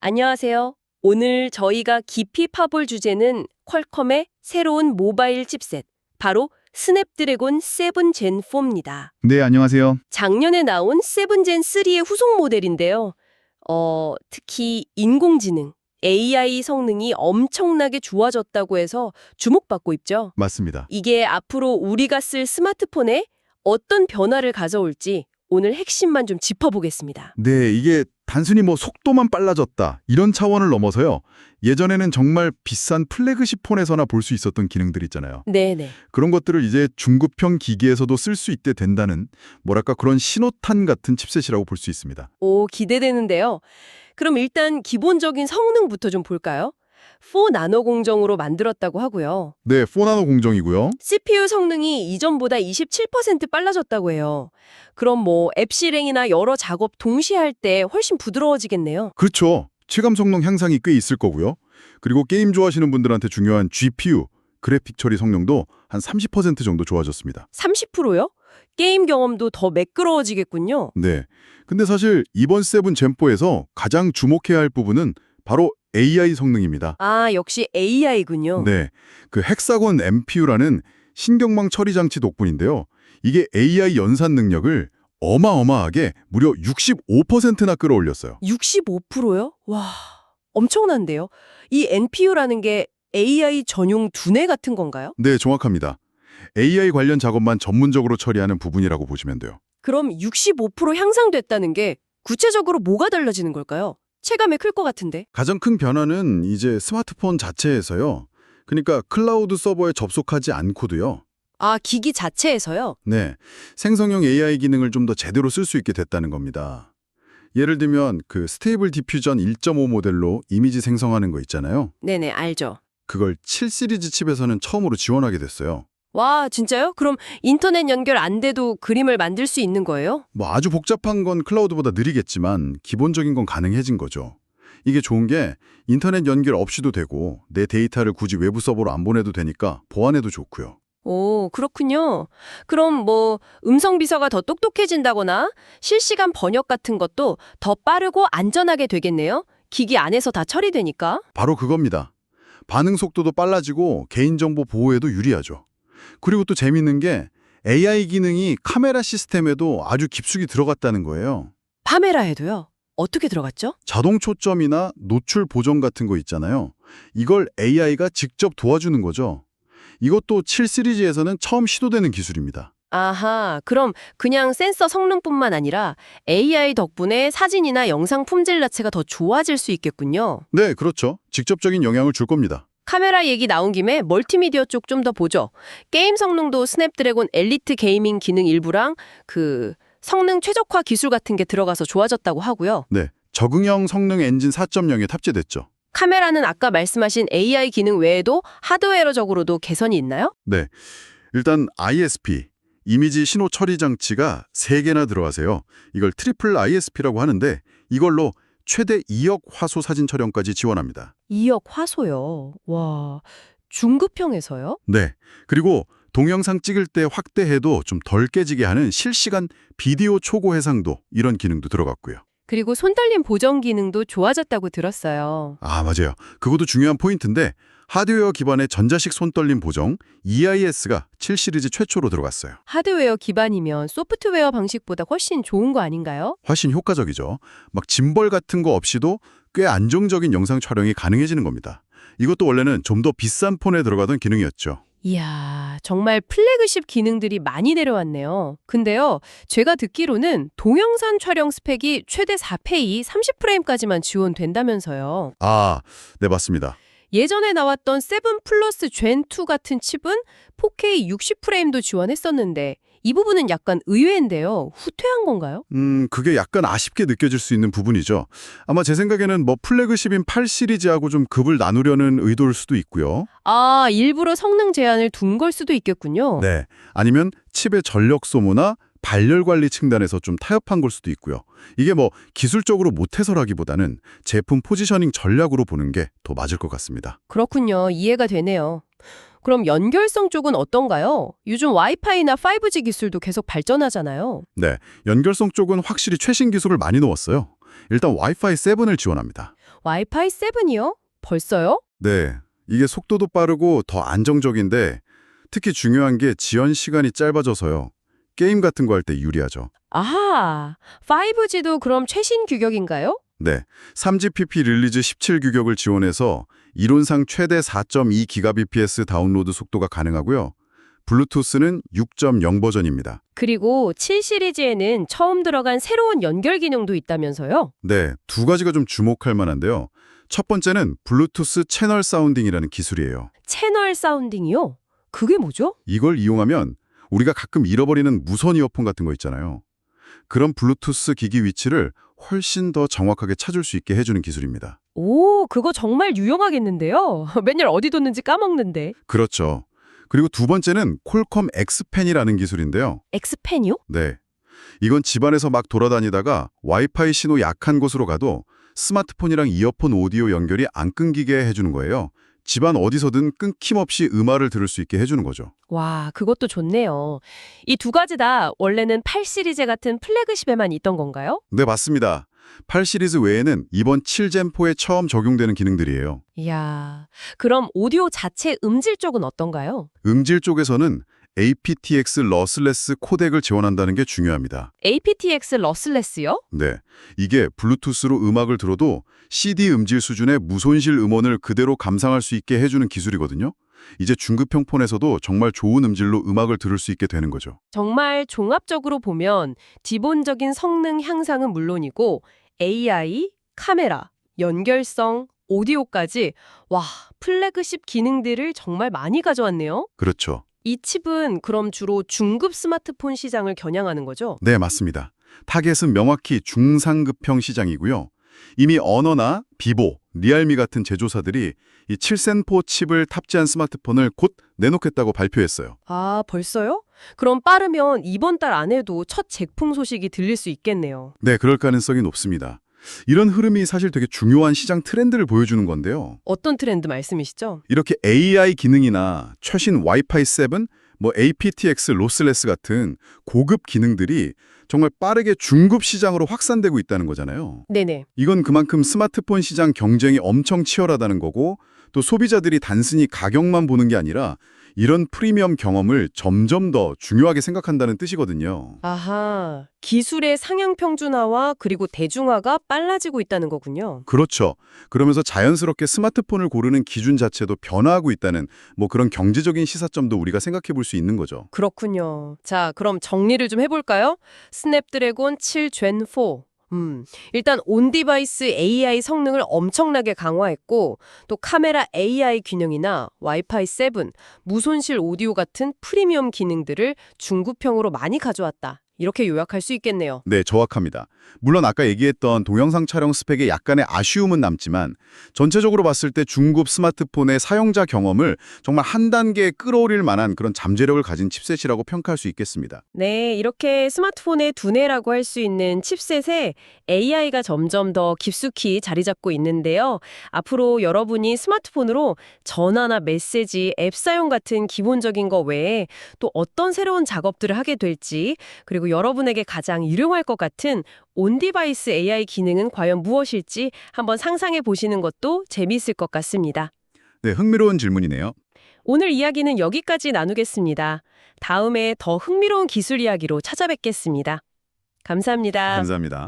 안녕하세요. 오늘 저희가 깊이 파볼 주제는 퀄컴의 새로운 모바일 칩셋, 바로 스냅드래곤 7 젠 4입니다. 네, 안녕하세요. 작년에 나온 7 젠 3의 후속 모델인데요. 특히 인공지능, AI 성능이 엄청나게 좋아졌다고 해서 주목받고 있죠. 맞습니다. 이게 앞으로 우리가 쓸 스마트폰에 어떤 변화를 가져올지 오늘 핵심만 좀 짚어보겠습니다. 네, 이게 단순히 속도만 빨라졌다 이런 차원을 넘어서요. 예전에는 정말 비싼 플래그십 폰에서나 볼 수 있었던 기능들 있잖아요. 네네. 그런 것들을 이제 중급형 기기에서도 쓸 수 있게 된다는 뭐랄까 그런 신호탄 같은 칩셋이라고 볼 수 있습니다. 오, 기대되는데요. 그럼 일단 기본적인 성능부터 좀 볼까요? 4 나노 공정으로 만들었다고 하고요. 네, 4나노 공정이고요. CPU 성능이 이전보다 27% 빨라졌다고 해요. 그럼 앱 실행이나 여러 작업 동시에 할 때 훨씬 부드러워지겠네요. 그렇죠. 체감 성능 향상이 꽤 있을 거고요. 그리고 게임 좋아하시는 분들한테 중요한 GPU, 그래픽 처리 성능도 한 30% 정도 좋아졌습니다. 30%요? 게임 경험도 더 매끄러워지겠군요. 네. 근데 사실 이번 7 젠4에서 가장 주목해야 할 부분은 바로 AI 성능입니다. 아, 역시 AI군요. 네. 그 헥사곤 MPU라는 신경망 처리 장치 덕분인데요. 이게 AI 연산 능력을 어마어마하게 무려 65%나 끌어올렸어요. 65%요? 와, 엄청난데요. 이 NPU라는 게 AI 전용 두뇌 같은 건가요? 네, 정확합니다. AI 관련 작업만 전문적으로 처리하는 부분이라고 보시면 돼요. 그럼 65% 향상됐다는 게 구체적으로 뭐가 달라지는 걸까요? 체감이 클 것 같은데. 가장 큰 변화는 이제 스마트폰 자체에서요. 그러니까 클라우드 서버에 접속하지 않고도요. 아, 기기 자체에서요? 네, 생성형 AI 기능을 좀 더 제대로 쓸 수 있게 됐다는 겁니다. 예를 들면 그 스테이블 디퓨전 1.5 모델로 이미지 생성하는 거 있잖아요. 네네, 알죠. 그걸 7 시리즈 칩에서는 처음으로 지원하게 됐어요. 와, 진짜요? 그럼 인터넷 연결 안 돼도 그림을 만들 수 있는 거예요? 아주 복잡한 건 클라우드보다 느리겠지만 기본적인 건 가능해진 거죠. 이게 좋은 게 인터넷 연결 없이도 되고 내 데이터를 굳이 외부 서버로 안 보내도 되니까 보안에도 좋고요. 오, 그렇군요. 그럼 음성 비서가 더 똑똑해진다거나 실시간 번역 같은 것도 더 빠르고 안전하게 되겠네요? 기기 안에서 다 처리되니까. 바로 그겁니다. 반응 속도도 빨라지고 개인정보 보호에도 유리하죠. 그리고 또 재밌는 게 AI 기능이 카메라 시스템에도 아주 깊숙이 들어갔다는 거예요. 카메라에도요? 어떻게 들어갔죠? 자동 초점이나 노출 보정 같은 거 있잖아요. 이걸 AI가 직접 도와주는 거죠. 이것도 7 시리즈에서는 처음 시도되는 기술입니다. 아하, 그럼 그냥 센서 성능뿐만 아니라 AI 덕분에 사진이나 영상 품질 자체가 더 좋아질 수 있겠군요. 네, 그렇죠. 직접적인 영향을 줄 겁니다. 카메라 얘기 나온 김에 멀티미디어 쪽 좀 더 보죠. 게임 성능도 스냅드래곤 엘리트 게이밍 기능 일부랑 성능 최적화 기술 같은 게 들어가서 좋아졌다고 하고요. 네, 적응형 성능 엔진 4.0에 탑재됐죠. 카메라는 아까 말씀하신 AI 기능 외에도 하드웨어적으로도 개선이 있나요? 네, 일단 ISP, 이미지 신호 처리 장치가 3개나 들어가세요. 이걸 트리플 ISP라고 하는데 이걸로 최대 2억 화소 사진 촬영까지 지원합니다. 2억 화소요. 와, 중급형에서요? 네, 그리고 동영상 찍을 때 확대해도 좀 덜 깨지게 하는 실시간 비디오 초고 해상도 이런 기능도 들어갔고요. 그리고 손떨림 보정 기능도 좋아졌다고 들었어요. 아, 맞아요. 그것도 중요한 포인트인데 하드웨어 기반의 전자식 손떨림 보정 EIS가 7 시리즈 최초로 들어갔어요. 하드웨어 기반이면 소프트웨어 방식보다 훨씬 좋은 거 아닌가요? 훨씬 효과적이죠. 짐벌 같은 거 없이도 꽤 안정적인 영상 촬영이 가능해지는 겁니다. 이것도 원래는 좀 더 비싼 폰에 들어가던 기능이었죠. 이야, 정말 플래그십 기능들이 많이 내려왔네요. 근데요, 제가 듣기로는 동영상 촬영 스펙이 최대 4K 30프레임까지만 지원된다면서요. 아, 네, 맞습니다. 예전에 나왔던 7 플러스 젠 2 같은 칩은 4K 60프레임도 지원했었는데 이 부분은 약간 의외인데요. 후퇴한 건가요? 그게 약간 아쉽게 느껴질 수 있는 부분이죠. 아마 제 생각에는 플래그십인 8 시리즈하고 좀 급을 나누려는 의도일 수도 있고요. 아, 일부러 성능 제한을 둔 걸 수도 있겠군요. 네, 아니면 칩의 전력 소모나 발열 관리 층단에서 좀 타협한 걸 수도 있고요. 이게 기술적으로 못해서라기보다는 제품 포지셔닝 전략으로 보는 게 더 맞을 것 같습니다. 그렇군요. 이해가 되네요. 그럼 연결성 쪽은 어떤가요? 요즘 와이파이나 5G 기술도 계속 발전하잖아요. 네, 연결성 쪽은 확실히 최신 기술을 많이 넣었어요. 일단 와이파이 7을 지원합니다. 와이파이 7이요? 벌써요? 네, 이게 속도도 빠르고 더 안정적인데 특히 중요한 게 지연 시간이 짧아져서요. 게임 같은 거 할 때 유리하죠. 아하, 5G도 그럼 최신 규격인가요? 네, 3GPP 릴리즈 17 규격을 지원해서 이론상 최대 4.2GBps 다운로드 속도가 가능하고요. 블루투스는 6.0 버전입니다. 그리고 7 시리즈에는 처음 들어간 새로운 연결 기능도 있다면서요? 네, 두 가지가 좀 주목할 만한데요. 첫 번째는 블루투스 채널 사운딩이라는 기술이에요. 채널 사운딩이요? 그게 뭐죠? 이걸 이용하면 우리가 가끔 잃어버리는 무선 이어폰 같은 거 있잖아요. 그런 블루투스 기기 위치를 훨씬 더 정확하게 찾을 수 있게 해주는 기술입니다. 오, 그거 정말 유용하겠는데요? 맨날 어디 뒀는지 까먹는데. 그렇죠. 그리고 두 번째는 콜컴 X펜이라는 기술인데요. 엑스펜이요? 네. 이건 집안에서 막 돌아다니다가 와이파이 신호 약한 곳으로 가도 스마트폰이랑 이어폰 오디오 연결이 안 끊기게 해주는 거예요. 집안 어디서든 끊김없이 음악을 들을 수 있게 해주는 거죠. 와, 그것도 좋네요. 이 두 가지 다 원래는 8 시리즈 같은 플래그십에만 있던 건가요? 네, 맞습니다. 8 시리즈 외에는 이번 7젠4에 처음 적용되는 기능들이에요. 이야, 그럼 오디오 자체 음질 쪽은 어떤가요? 음질 쪽에서는 aptX 러슬레스 코덱을 지원한다는 게 중요합니다. aptX 러슬레스요? 네, 이게 블루투스로 음악을 들어도 CD 음질 수준의 무손실 음원을 그대로 감상할 수 있게 해주는 기술이거든요. 이제 중급형 폰에서도 정말 좋은 음질로 음악을 들을 수 있게 되는 거죠. 정말 종합적으로 보면 기본적인 성능 향상은 물론이고 AI, 카메라, 연결성, 오디오까지 와, 플래그십 기능들을 정말 많이 가져왔네요. 그렇죠. 이 칩은 그럼 주로 중급 스마트폰 시장을 겨냥하는 거죠? 네, 맞습니다. 타겟은 명확히 중상급형 시장이고요. 이미 어너나 비보, 리알미 같은 제조사들이 이 7센4 칩을 탑재한 스마트폰을 곧 내놓겠다고 발표했어요. 아, 벌써요? 그럼 빠르면 이번 달 안에도 첫 제품 소식이 들릴 수 있겠네요. 네, 그럴 가능성이 높습니다. 이런 흐름이 사실 되게 중요한 시장 트렌드를 보여주는 건데요. 어떤 트렌드 말씀이시죠? 이렇게 AI 기능이나 최신 와이파이 7, aptX 로스레스 같은 고급 기능들이 정말 빠르게 중급 시장으로 확산되고 있다는 거잖아요. 네네. 이건 그만큼 스마트폰 시장 경쟁이 엄청 치열하다는 거고 또 소비자들이 단순히 가격만 보는 게 아니라 이런 프리미엄 경험을 점점 더 중요하게 생각한다는 뜻이거든요. 아하, 기술의 상향 평준화와 그리고 대중화가 빨라지고 있다는 거군요. 그렇죠. 그러면서 자연스럽게 스마트폰을 고르는 기준 자체도 변화하고 있다는 그런 경제적인 시사점도 우리가 생각해 볼 수 있는 거죠. 그렇군요. 자, 그럼 정리를 좀 해볼까요? 스냅드래곤 7 젠 4. 일단 온디바이스 AI 성능을 엄청나게 강화했고 또 카메라 AI 기능이나 와이파이 7, 무손실 오디오 같은 프리미엄 기능들을 중급형으로 많이 가져왔다. 이렇게 요약할 수 있겠네요. 네, 정확합니다. 물론 아까 얘기했던 동영상 촬영 스펙에 약간의 아쉬움은 남지만 전체적으로 봤을 때 중급 스마트폰의 사용자 경험을 정말 한 단계 끌어올릴 만한 그런 잠재력을 가진 칩셋이라고 평가할 수 있겠습니다. 네, 이렇게 스마트폰의 두뇌라고 할 수 있는 칩셋에 AI가 점점 더 깊숙이 자리 잡고 있는데요. 앞으로 여러분이 스마트폰으로 전화나 메시지, 앱 사용 같은 기본적인 거 외에 또 어떤 새로운 작업들을 하게 될지, 그리고 여러분에게 가장 유용할 것 같은 온디바이스 AI 기능은 과연 무엇일지 한번 상상해 보시는 것도 재미있을 것 같습니다. 네, 흥미로운 질문이네요. 오늘 이야기는 여기까지 나누겠습니다. 다음에 더 흥미로운 기술 이야기로 찾아뵙겠습니다. 감사합니다. 감사합니다.